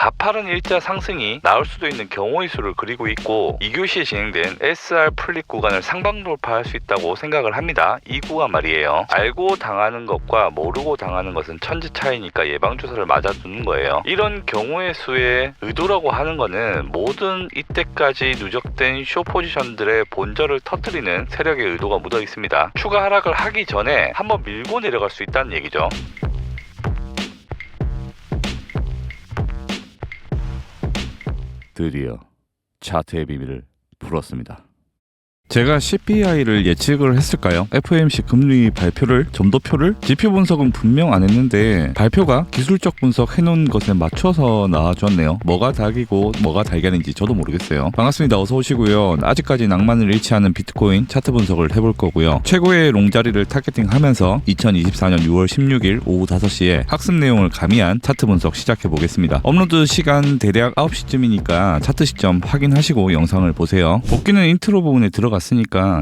가파른 일자 상승이 나올 수도 있는 경우의 수를 그리고 있고 2교시에 진행된 SR 플립 구간을 상방 돌파할 수 있다고 생각을 합니다. 이 구간 말이에요. 알고 당하는 것과 모르고 당하는 것은 천지 차이니까 예방주사를 맞아두는 거예요. 이런 경우의 수의 의도라고 하는 거는 모든 이때까지 누적된 쇼 포지션들의 본절을 터뜨리는 세력의 의도가 묻어 있습니다. 추가 하락을 하기 전에 한번 밀고 내려갈 수 있다는 얘기죠. 드디어 차트의 비밀을 풀었습니다. 제가 CPI를 예측을 했을까요? FOMC 금리 발표를, 점도표를, 지표 분석은 분명 안 했는데 발표가 기술적 분석 해놓은 것에 맞춰서 나와줬네요. 뭐가 닭이고 뭐가 달걀인지 저도 모르겠어요. 반갑습니다. 어서 오시고요. 아직까지 낭만을 잃지 않은 비트코인 차트 분석을 해볼 거고요. 최고의 롱자리를 타겟팅하면서 2024년 6월 16일 오후 5시에 학습 내용을 가미한 차트 분석 시작해 보겠습니다. 업로드 시간 대략 9시쯤이니까 차트 시점 확인하시고 영상을 보세요. 복귀는 인트로 부분에 들어갔으니까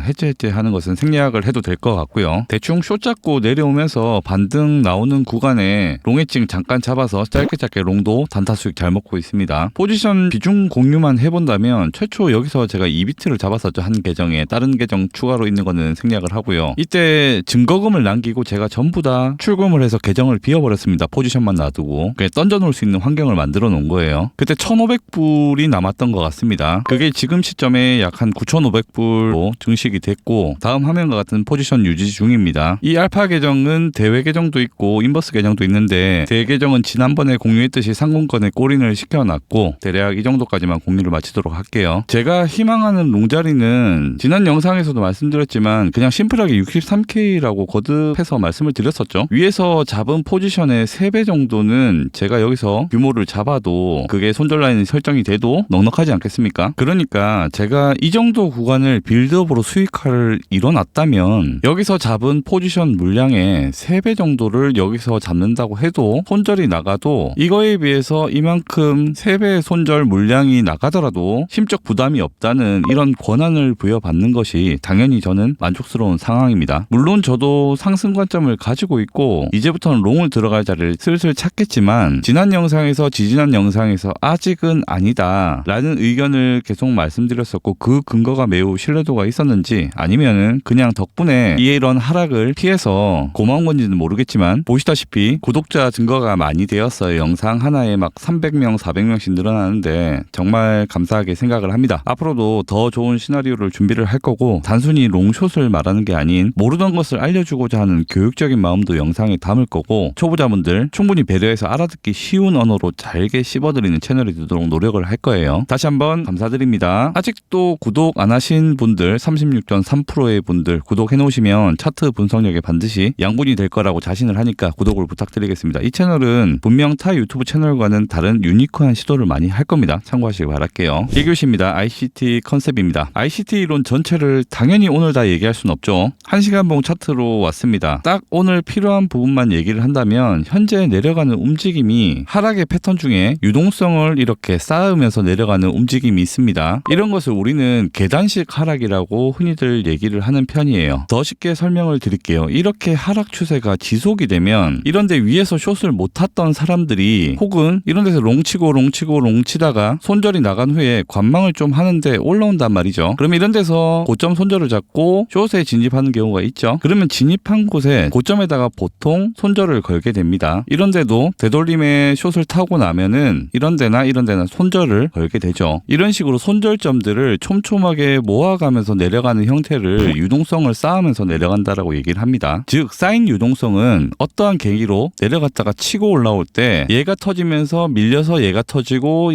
해제 하는 것은 생략을 해도 될 것 같고요. 대충 숏 잡고 내려오면서 반등 나오는 구간에 롱 엣징 잠깐 잡아서 짧게 롱도 단타 수익 잘 먹고 있습니다. 포지션 비중 공유만 해본다면 최초 여기서 제가 2비트를 잡았었죠. 한 계정에. 다른 계정 추가로 있는 거는 생략을 하고요. 이때 증거금을 남기고 제가 전부 다 출금을 해서 계정을 비워버렸습니다. 포지션만 놔두고 그냥 던져놓을 수 있는 환경을 만들어 놓은 거예요. 그때 1,500불이 남았던 것 같습니다. 그게 지금 시점에 약 한 9,500불로 증식이 됐고 다음 화면과 같은 포지션 유지 중입니다. 이 알파 계정은 대외 계정도 있고 인버스 계정도 있는데 대 계정은 지난번에 공유했듯이 상공권에 골인을 시켜놨고 대략 이 정도까지만 공유를 마치도록 할게요. 제가 희망하는 롱자리는 지난 영상에서도 말씀드렸지만 그냥 심플하게 63K라고 거듭해서 말씀을 드렸었죠. 위에서 잡은 포지션의 3배 정도는 제가 여기서 규모를 잡아도 그게 손절 라인이 설정이 돼도 넉넉하지 않겠습니까? 그러니까 제가 이 정도 구간을 빌드업으로 수익화를 이뤄놨다면 여기서 잡은 포지션 물량의 3배 정도를 여기서 잡는다고 해도 손절이 나가도 이거에 비해서 이만큼 3배의 손절 물량이 나가더라도 심적 부담이 없다는 이런 권한을 부여받는 것이 당연히 저는 만족스러운 상황입니다. 물론 저도 상승 관점을 가지고 있고 이제부터는 롱을 들어갈 자리를 슬슬 찾겠지만 지난 영상에서 지지난 영상에서 아직은 아니다 라는 의견을 계속 말씀드렸었고 그 근거가 매우 신뢰도가 있었는지 아니면은 그냥 덕분에 이런 하락을 피해서 고마운 건지는 모르겠지만 보시다시피 구독자 증거가 많이 되었어요. 영상 하나에 막 300명, 400명씩 늘어나는데 정말 감사하게 생각을 합니다. 앞으로도 더 좋은 시나리오를 준비를 할 거고 단순히 롱숏을 말하는 게 아닌 모르던 것을 알려주고자 하는 교육적인 마음도 영상에 담을 거고 초보자분들 충분히 배려해서 알아듣기 쉬운 언어로 잘게 씹어드리는 채널이 되도록 노력을 할 거예요. 다시 한번 감사드립니다. 아직도 구독 안 하신 분들 36.3%의 분들 구독해 놓으시면 차트 분석력에 반드시 양분이 될 거라고 자신을 하니까 구독을 부탁드리겠습니다. 이 채널은 분명 타 유튜브 채널과는 다른 유니크한 시도를 많이 할 겁니다. 참고하시기 바랄게요. 1교시입니다. ICT 컨셉입니다. ICT 이론 전체를 당연히 오늘 다 얘기할 수는 없죠. 1시간봉 차트로 왔습니다. 딱 오늘 필요한 부분만 얘기를 한다면 현재 내려가는 움직임이 하락의 패턴 중에 유동성을 이렇게 쌓으면서 내려가는 움직임이 있습니다. 이런 것을 우리는 계단식 하락이라고 흔히들 얘기를 하는 편이에요. 더 쉽게 설명을 드릴게요. 이렇게 하락 추세가 지속이 되면 이런데 위에서 숏을 못 탔던 사람들이 혹은 이런 데서 롱치다가 손절이 나간 후에 관망을 좀 하는데 올라온단 말이죠. 그럼 이런 데서 고점 손절을 잡고 숏에 진입하는 경우가 있죠. 그러면 진입한 곳에 고점에다가 보통 손절을 걸게 됩니다. 이런데도 되돌림에 숏을 타고 나면은 이런 데나 손절을 걸게 되죠. 이런 식으로 손절점들을 촘촘하게 모아가면서 내려가는 형태를 유동성을 쌓으면서 내려간다라고 얘기를 합니다. 즉 쌓인 유동성은 어떠한 계기로 내려갔다가 치고 올라올 때 얘가 터지면서 밀려서 얘가 터지고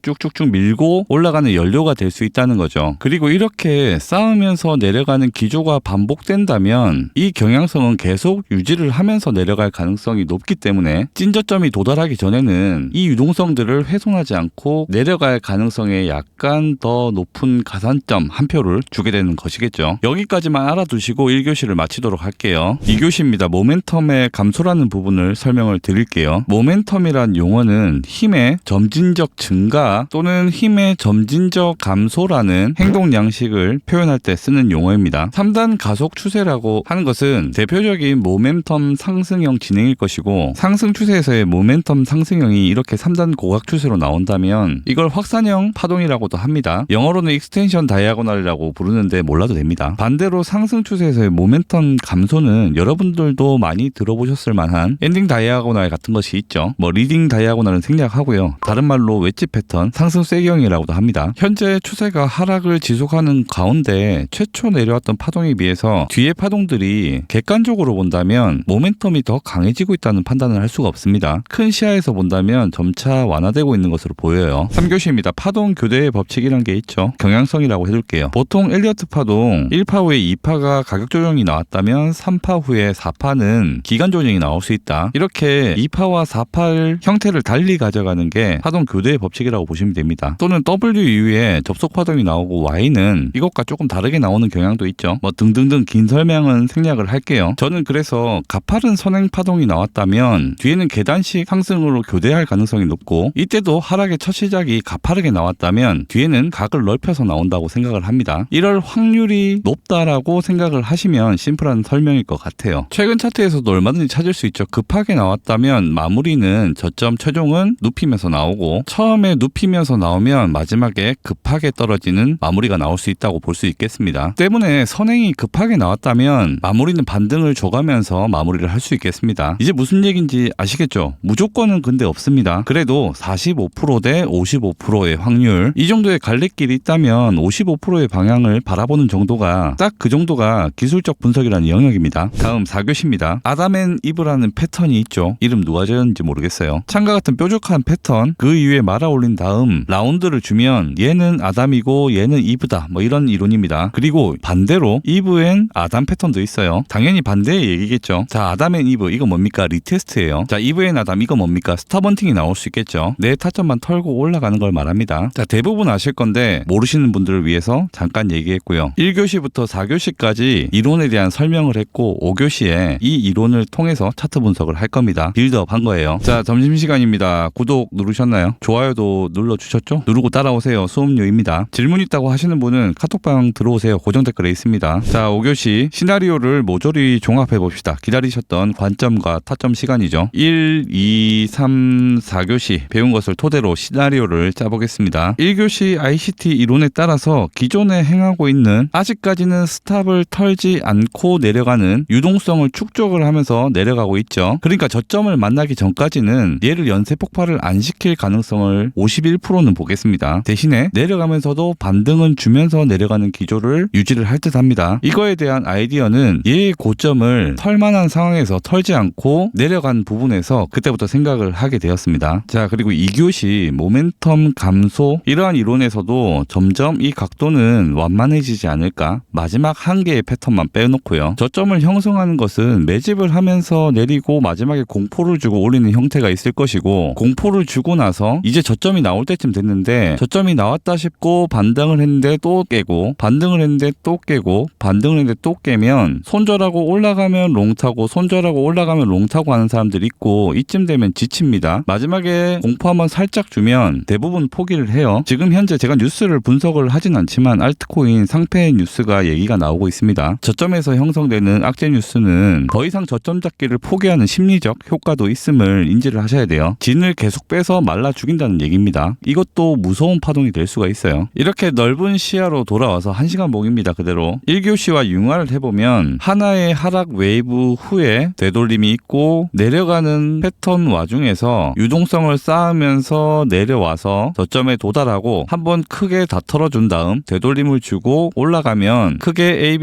쭉쭉쭉 밀고 올라가는 연료가 될 수 있다는 거죠. 그리고 이렇게 쌓으면서 내려가는 기조가 반복된다면 이 경향성은 계속 유지를 하면서 내려갈 가능성이 높기 때문에 찐저점이 도달하기 전에는 이 유동성들을 훼손하지 않고 내려갈 가능성에 약간 더 높은 가산점 한 표를 주게 되는 것이겠죠. 여기까지만 알아두시고 1교시를 마치도록 할게요. 2교시입니다. 모멘텀의 감소라는 부분을 설명을 드릴게요. 모멘텀이란 용어는 힘의 점진적 증가 또는 힘의 점진적 감소라는 행동 양식을 표현할 때 쓰는 용어입니다. 3단 가속 추세라고 하는 것은 대표적인 모멘텀 상승형 진행일 것이고, 상승 추세에서의 모멘텀 상승형이 이렇게 3단 고각 추세로 나온다면 이걸 확산형 파동이라고도 합니다. 영어로는 익스텐션 다이아고널이라고 부르는데 몰라도 됩니다. 반대로 상승 추세에서의 모멘텀 감소는 여러분들도 많이 들어보셨을 만한 엔딩 다이아고널 같은 것이 있죠. 리딩 다이아고널은 생략하고요. 다른 말로 웨지 패턴, 상승 쐐기형이라고도 합니다. 현재 추세가 하락을 지속하는 가운데 최초 내려왔던 파동에 비해서 뒤의 파동들이 객관적으로 본다면 모멘텀이 더 강해지고 있다는 판단을 할 수가 없습니다. 큰 시야에서 본다면 점차 완화되고 있는 것으로 보여요. 3교시입니다. 파동 교대의 법칙이라는 게 있죠. 경향성이라고 해둘게요. 보통 엘리어트 파동 1파 후에 2파가 가격 조정이 나왔다면 3파 후에 4파는 기간 조정이 나올 수 있다. 이렇게 2파와 4파를 형태를 달리 가져가는 게 파동 교대의 법칙이라고 보시면 됩니다. 또는 W 이후에 접속 파동이 나오고 Y는 이것과 조금 다르게 나오는 경향도 있죠. 등등등 긴 설명은 생략을 할게요. 저는 그래서 가파른 선행 파동이 나왔다면 뒤에는 계단식 상승으로 교대할 가능성이 높고, 이때도 하락의 첫 시작이 가파르게 나왔다면 뒤에는 각을 넓혀서 나온다고 생각을 합니다. 이럴 확률이 높다라고 생각을 하시면 심플한 설명일 것 같아요. 최근 차트에서도 얼마든지 찾을 수 있죠. 급하게 나왔다면 마무리는 저점 최종은 눕히면서 나오고, 처음에 눕히면서 나오면 마지막에 급하게 떨어지는 마무리가 나올 수 있다고 볼 수 있겠습니다. 때문에 선행이 급하게 나왔다면 마무리는 반등을 줘가면서 마무리를 할 수 있겠습니다. 이제 무슨 얘기인지 아시겠죠? 무조건은 근데 없습니다. 그래도 45% 대 55%의 확률, 이 정도의 갈래길이 있다면 55%의 방향을 바라보는 정도가, 딱 그 정도가 기술적 분석이라는 영역입니다. 다음 4교시입니다. 아담 앤 이브라는 패턴이 있죠. 이름 누가 지었는지 모르겠어요. 창과 같은 뾰족한 패턴, 그 이후에 말아 올린 다음 라운드를 주면 얘는 아담이고 얘는 이브다, 이런 이론입니다. 그리고 반대로 이브 앤 아담 패턴도 있어요. 당연히 반대의 얘기겠죠. 자, 아담 앤 이브, 이거 뭡니까? 리테스트예요. 자, 이브 앤 아담, 이거 뭡니까? 스타번팅이 나올 수 있겠죠. 내 타점만 털고 올라가는 걸 말합니다. 자, 대부분 아실 건데 모르시는 분들을 위해서 잠깐 얘기했고요. 1교시부터 4교시까지 이론에 대한 설명을 했고, 5교시에 이 이론을 통해서 차트 분석을 할 겁니다. 빌드업 한 거예요. 자, 점심시간입니다. 구독 누르셨나요? 좋아요도 눌러주셨죠? 누르고 따라오세요. 수업료입니다. 질문 있다고 하시는 분은 카톡방 들어오세요. 고정 댓글에 있습니다. 자, 5교시 시나리오를 모조리 종합해 봅시다. 기다리셨던 관점과 타점 시간이죠. 1, 2, 3, 4교시 배운 것을 토대로 시나리오를 짜보겠습니다. 1교시 ICT 이론에 따라서 기존에 행하고 있는, 아직까지는 스탑을 털지 않고 내려가는 유동성을 축적을 하면서 내려가고 있죠. 그러니까 저점을 만나기 전까지는 얘를 연쇄 폭발을 안 시킬 가능성을 51%는 보겠습니다. 대신에 내려가면서도 반등은 주면서 내려가는 기조를 유지를 할 듯 합니다. 이거에 대한 아이디어는 얘의 고점을 털만한 상황에서 털지 않고 내려간 부분에서 그때부터 생각을 하게 되었습니다. 자, 그리고 2교시 모멘텀 감소, 이러한 이론에서도 점점 이 각도는 완만해지지 않을까, 마지막 한 개의 패턴만 빼놓고요. 저점을 형성하는 것은 매집을 하면서 내리고 마지막에 공포를 주고 올리는 형태가 있을 것이고, 공포를 주고 나서 이제 저점이 나올 때쯤 됐는데 저점이 나왔다 싶고 반등을 했는데 또 깨고, 반등을 했는데 또 깨고, 반등을 했는데 또 깨면 손절하고 올라가면 롱타고, 손절하고 올라가면 롱타고 하는 사람들이 있고, 이쯤 되면 지칩니다. 마지막에 공포 한번 살짝 주면 대부분 포기를 해요. 지금 현재 제가 뉴스를 분석을 하진 않지만 알트코인 상패 뉴스가 얘기가 나오고 있습니다. 저점에서 형성되는 악재 뉴스는 더 이상 저점 잡기를 포기하는 심리적 효과도 있음을 인지를 하셔야 돼요. 진을 계속 빼서 말라 죽인다는 얘기입니다. 이것도 무서운 파동이 될 수가 있어요. 이렇게 넓은 시야로 돌아와서 1시간 목입니다. 그대로 1교시와 융화를 해보면 하나의 하락 웨이브 후에 되돌림이 있고, 내려가는 패턴 와중에서 유동성을 쌓으면서 내려와서 저점에 도달하고 한번 크게 다 털어준 다음 되돌림을 주고 올라가면 크게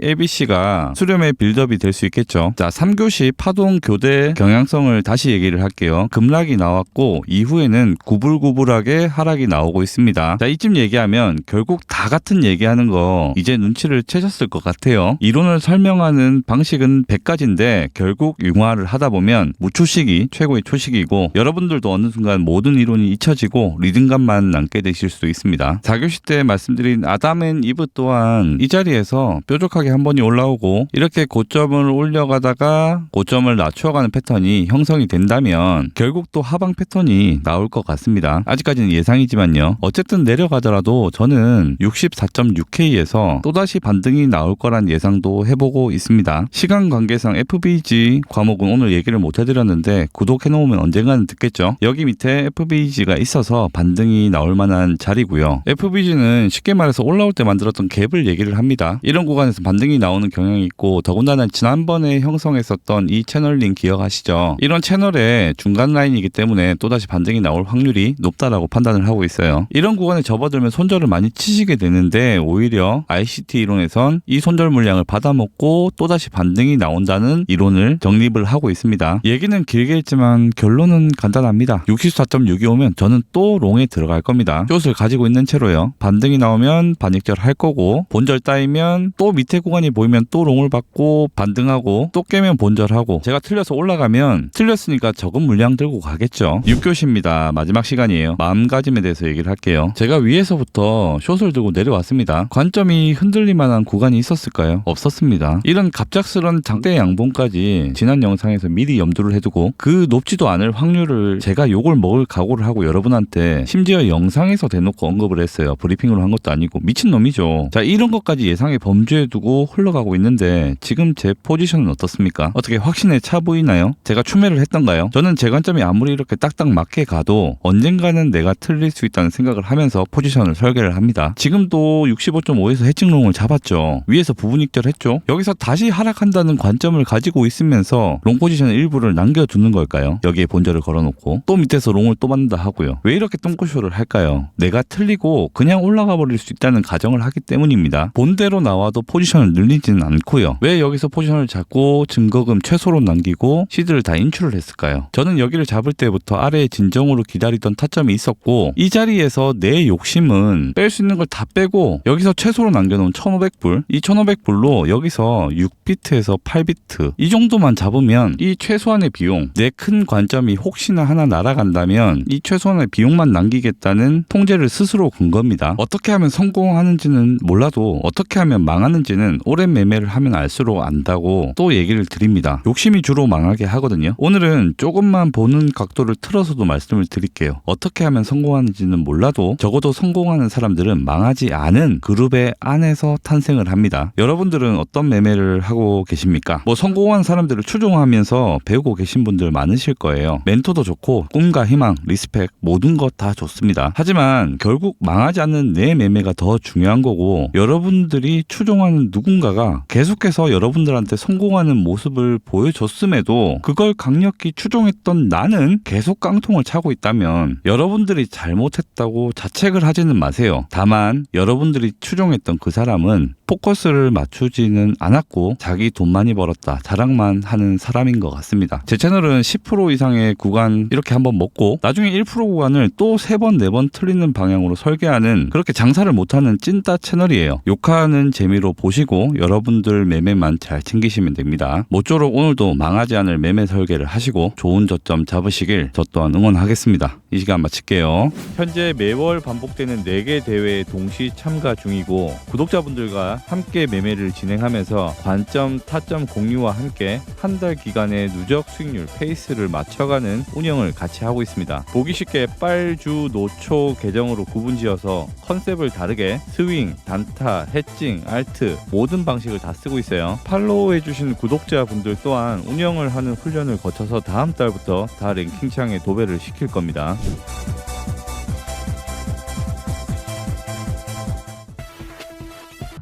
ABC가 수렴의 빌드업이 될 수 있겠죠. 자, 3교시 파동 교대 경향성을 다시 얘기를 할게요. 급락이 나왔고 이후에는 구불구불하게 하락이 나오고 있습니다. 자, 이쯤 얘기하면 결국 다 같은 얘기하는 거 이제 눈치를 채셨을 것 같아요. 이론을 설명하는 방식은 100가지인데 결국 융화를 하다 보면 무초식이 최고의 초식이고, 여러분들도 어느 순간 모든 이론이 잊혀지고 리듬감만 남게 되실 수도 있습니다. 4교시 때 앞에 말씀드린 아담 앤 이브 또한 이 자리에서 뾰족하게 한 번이 올라오고 이렇게 고점을 올려가다가 고점을 낮춰가는 패턴이 형성이 된다면 결국 또 하방 패턴이 나올 것 같습니다. 아직까지는 예상이지만요. 어쨌든 내려가더라도 저는 64.6K에서 또다시 반등이 나올 거란 예상도 해보고 있습니다. 시간 관계상 FBG 과목은 오늘 얘기를 못 해드렸는데 구독해놓으면 언젠가는 듣겠죠. 여기 밑에 FBG가 있어서 반등이 나올 만한 자리고요. FBG는 쉽게 말해서 올라올 때 만들었던 갭을 얘기를 합니다. 이런 구간에서 반등이 나오는 경향이 있고 더군다나 지난번에 형성했었던 이 채널링 기억하시죠? 이런 채널의 중간 라인이기 때문에 또다시 반등이 나올 확률이 높다라고 판단을 하고 있어요. 이런 구간에 접어들면 손절을 많이 치시게 되는데 오히려 ICT 이론에선 이 손절 물량을 받아먹고 또다시 반등이 나온다는 이론을 정립을 하고 있습니다. 얘기는 길게 했지만 결론은 간단합니다. 64.6이 오면 저는 또 롱에 들어갈 겁니다. 숏을 가지고 있는 채로요. 반등이 나오면 반익절 할 거고 본절 따이면 또 밑에 구간이 보이면 또 롱을 받고 반등하고 또 깨면 본절하고 제가 틀려서 올라가면 틀렸으니까 적은 물량 들고 가겠죠. 6교시입니다. 마지막 시간이에요. 마음가짐에 대해서 얘기를 할게요. 제가 위에서부터 숏을 들고 내려왔습니다. 관점이 흔들릴 만한 구간이 있었을까요? 없었습니다. 이런 갑작스런 장대 양봉까지 지난 영상에서 미리 염두를 해두고 그 높지도 않을 확률을 제가 욕을 먹을 각오를 하고 여러분한테 심지어 영상에서 대놓고 언급을 했어요. 브리핑으로 한 것도 아니고 미친놈이죠. 자, 이런 것까지 예상에 범주에 두고 흘러가고 있는데 지금 제 포지션은 어떻습니까? 어떻게 확신에 차 보이나요? 제가 추매를 했던가요? 저는 제 관점이 아무리 이렇게 딱딱 맞게 가도 언젠가는 내가 틀릴 수 있다는 생각을 하면서 포지션을 설계를 합니다. 지금도 65.5에서 해칭롱을 잡았죠. 위에서 부분익절 했죠. 여기서 다시 하락한다는 관점을 가지고 있으면서 롱 포지션 일부를 남겨두는 걸까요? 여기에 본절을 걸어놓고 또 밑에서 롱을 또 받는다 하고요. 왜 이렇게 똥꼬쇼를 할까요? 내가 틀리고 그냥 올라가 버릴 수 있다는 가정을 하기 때문입니다. 본대로 나와도 포지션을 늘리지는 않고요. 왜 여기서 포지션을 잡고 증거금 최소로 남기고 시드를 다 인출을 했을까요? 저는 여기를 잡을 때부터 아래에 진정으로 기다리던 타점이 있었고 이 자리에서 내 욕심은 뺄 수 있는 걸 다 빼고 여기서 최소로 남겨놓은 1500불 이 1500불로 여기서 6비트에서 8비트 이 정도만 잡으면 이 최소한의 비용 내 큰 관점이 혹시나 하나 날아간다면 이 최소한의 비용만 남기겠다는 통제를 스스로 건 겁니다. 어떻게 하면 성공하는지는 몰라도 어떻게 하면 망하는지는 오랜 매매를 하면 알수록 안다고 또 얘기를 드립니다. 욕심이 주로 망하게 하거든요. 오늘은 조금만 보는 각도를 틀어서도 말씀을 드릴게요. 어떻게 하면 성공하는지는 몰라도 적어도 성공하는 사람들은 망하지 않은 그룹의 안에서 탄생을 합니다. 여러분들은 어떤 매매를 하고 계십니까? 뭐 성공한 사람들을 추종하면서 배우고 계신 분들 많으실 거예요. 멘토도 좋고 꿈과 희망, 리스펙 모든 것 다 좋습니다. 하지만 결국 망하지 않는 내 매매가 더 중요한 거고 여러분들이 추종하는 누군가가 계속해서 여러분들한테 성공하는 모습을 보여줬음에도 그걸 강력히 추종했던 나는 계속 깡통을 차고 있다면 여러분들이 잘못했다고 자책을 하지는 마세요. 다만 여러분들이 추종했던 그 사람은 포커스를 맞추지는 않았고 자기 돈 많이 벌었다 자랑만 하는 사람인 것 같습니다. 제 채널은 10% 이상의 구간 이렇게 한번 먹고 나중에 1% 구간을 또 3번 4번 틀리는 방향으로 설계하는 그렇게 장사를 못하는 찐따 채널이에요. 욕하는 재미로 보시고 여러분들 매매만 잘 챙기시면 됩니다. 모쪼록 오늘도 망하지 않을 매매 설계를 하시고 좋은 저점 잡으시길 저 또한 응원하겠습니다. 이 시간 마칠게요. 현재 매월 반복되는 4개 대회에 동시 참가 중이고 구독자분들과 함께 매매를 진행하면서 관점, 타점 공유와 함께 한 달 기간의 누적 수익률 페이스를 맞춰가는 운영을 같이 하고 있습니다. 보기 쉽게 빨주, 노초 계정으로 구분지어서 컨셉을 다르게 스윙, 단타, 해칭, 알트 모든 방식을 다 쓰고 있어요. 팔로우해주신 구독자분들 또한 운영을 하는 훈련을 거쳐서 다음 달부터 다 랭킹창에 도배를 시킬 겁니다.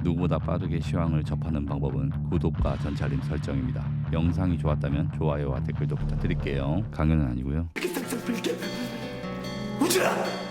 누구보다 빠르게 시황을 접하는 방법은 구독과 전체 알림 설정입니다. 영상이 좋았다면 좋아요와 댓글도 부탁드릴게요. 강연은 아니고요. 우주라!